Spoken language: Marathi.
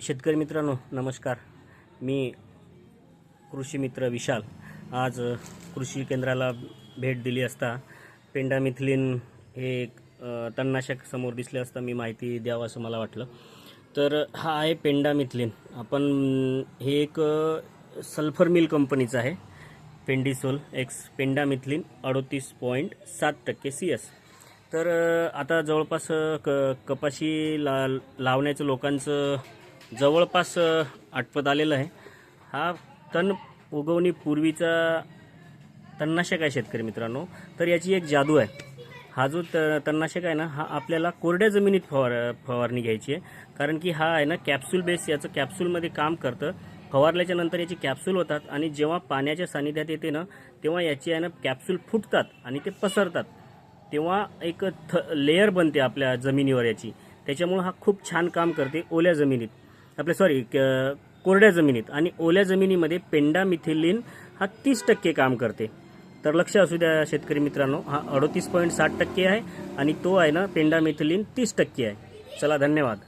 शेतकरी मित्रांनो नमस्कार. मी कृषी मित्र विशाल आज कृषी केंद्राला भेट दिली असता पेंडामिथिलिन हे एक तणनाशक समोर दिसले असता मी माहिती द्यावं असं मला वाटलं. तर हा आहे पेंडामिथिलिन. आपण हे एक सल्फर मिल कंपनीचं आहे. पेंडिसोल एक्स पेंडामिथिलिन 38.7% CS. तर आता जवळपास कपाशी लावण्याचं लोकांचं जवळपास आटपत आलेलं आहे. हा तण उगवणी पूर्वीचा तणनाशक आहे शेतकरी मित्रांनो. तर याची एक जादू आहे. हा जो तणनाशक आहे ना, हा आपल्याला कोरड्या जमिनीत फवारणी घ्यायची आहे. कारण की हा आहे ना कॅप्सूल बेस, याचं कॅप्सूलमध्ये काम करतं. फवारल्याच्या नंतर याची कॅप्सूल होतात आणि जेव्हा पाण्याच्या सानिध्यात येते ना, तेव्हा याची आहे ना कॅप्सूल फुटतात आणि ते पसरतात. तेव्हा एक लेयर बनते आपल्या जमिनीवर याची. त्याच्यामुळे हा खूप छान काम करते ओल्या जमिनीत, कोरड्या जमिनीत. आणि ओल्या जमिनीमध्ये पेंडामिथिलिन हा 30% काम करते. तर लक्ष असू द्या शेतकरी मित्रांनो, हा 38.7% आहे आणि तो आहे ना पेंडामिथिलिन 30% आहे. चला धन्यवाद.